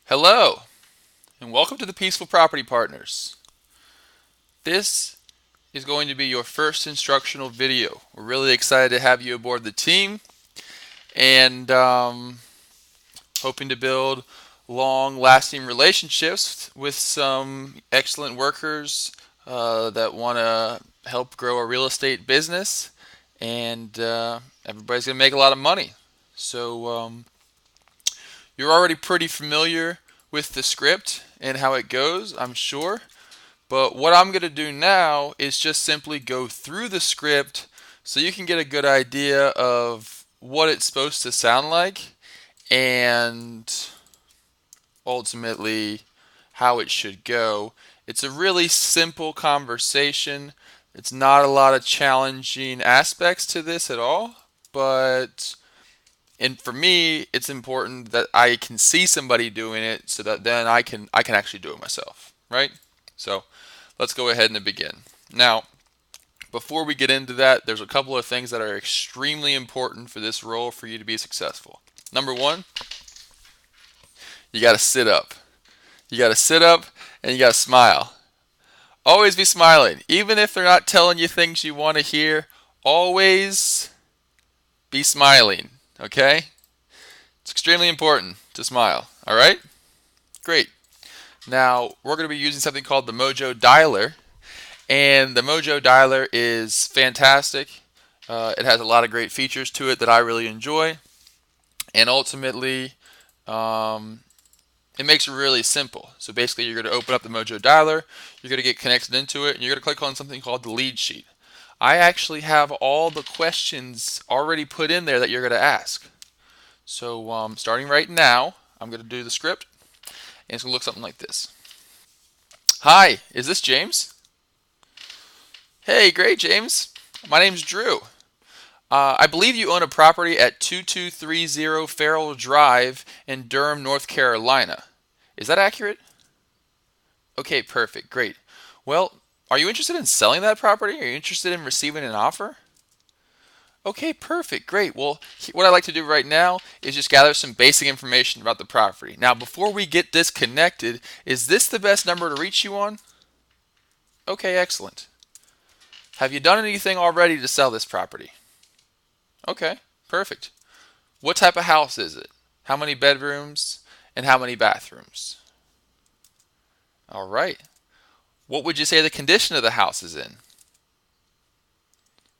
Hello, and welcome to the Peaceful Property Partners. This is going to be your first instructional video. We're really excited to have you aboard the team and hoping to build long lasting relationships with some excellent workers that want to help grow a real estate business, and everybody's going to make a lot of money. So, you're already pretty familiar with the script and how it goes, I'm sure. But what I'm going to do now is just simply go through the script so you can get a good idea of what it's supposed to sound like and ultimately how it should go. It's a really simple conversation. It's not a lot of challenging aspects to this at all, but for me, it's important that I can see somebody doing it so that then I can actually do it myself, right? So, let's go ahead and begin. Now, before we get into that, there's a couple of things that are extremely important for this role for you to be successful. Number one, you got to sit up. You got to sit up and you got to smile. Always be smiling. Even if they're not telling you things you want to hear, always be smiling, okay? It's extremely important to smile, all right? Great. Now, we're going to be using something called the Mojo Dialer, and the Mojo Dialer is fantastic. It has a lot of great features to it that I really enjoy, and ultimately, it makes it really simple. So basically, you're going to open up the Mojo Dialer, you're going to get connected into it, and you're going to click on something called the lead sheet. I actually have all the questions already put in there that you're going to ask. So starting right now, I'm going to do the script, and it's going to look something like this. Hi, is this James? Hey, great, James. My name's Drew. I believe you own a property at 2230 Farrell Drive in Durham, North Carolina. Is that accurate? Okay, perfect, great. Well, are you interested in selling that property? Are you interested in receiving an offer? Okay, perfect, great. Well, what I'd like to do right now is just gather some basic information about the property. Now, before we get disconnected, is this the best number to reach you on? Okay, excellent. Have you done anything already to sell this property? Okay, perfect. What type of house is it? How many bedrooms and how many bathrooms? All right. What would you say the condition of the house is in?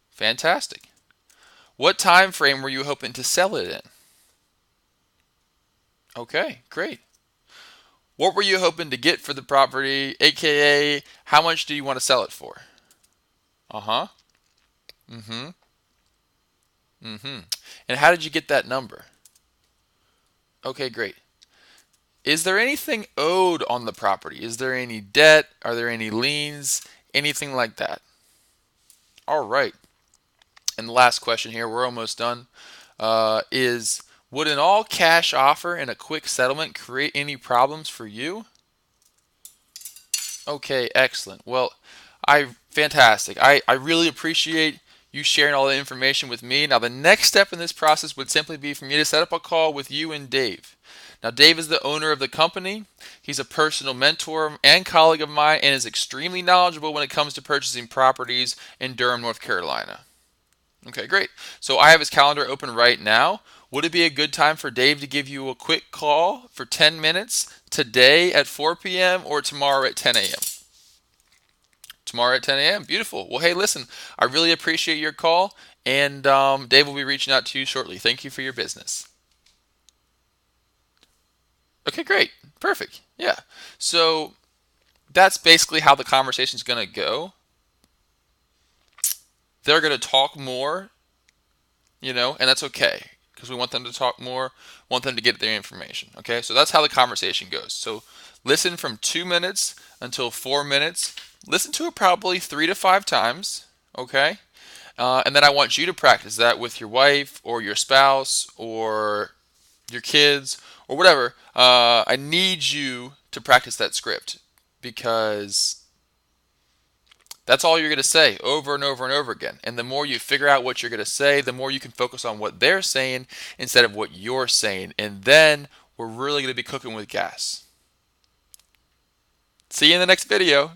Fantastic. What time frame were you hoping to sell it in? Okay, great. What were you hoping to get for the property, aka how much do you want to sell it for? Uh-huh. Mm-hmm. Mm-hmm. And how did you get that number? Okay, great. Is there anything owed on the property? Is there any debt? Are there any liens? Anything like that? All right. And the last question here, we're almost done, is would an all cash offer and a quick settlement create any problems for you? Okay, excellent. Well, fantastic. I really appreciate you sharing all the information with me. Now, the next step in this process would simply be for me to set up a call with you and Dave. Now, Dave is the owner of the company. He's a personal mentor and colleague of mine and is extremely knowledgeable when it comes to purchasing properties in Durham, North Carolina. Okay, great. So I have his calendar open right now. Would it be a good time for Dave to give you a quick call for 10 minutes today at 4 p.m. or tomorrow at 10 a.m.? Tomorrow at 10 a.m. Beautiful. Well, hey, listen, I really appreciate your call, and Dave will be reaching out to you shortly. Thank you for your business. Okay, great. Perfect. Yeah. So that's basically how the conversation is going to go. They're going to talk more, and that's okay because we want them to talk more, want them to get their information. Okay, so that's how the conversation goes. So listen from 2 minutes until 4 minutes. Listen to it probably 3 to 5 times. Okay, and then I want you to practice that with your wife or your spouse or your kids or whatever. I need you to practice that script because that's all you're going to say over and over and over again. And the more you figure out what you're going to say, the more you can focus on what they're saying instead of what you're saying. And then we're really going to be cooking with gas. See you in the next video.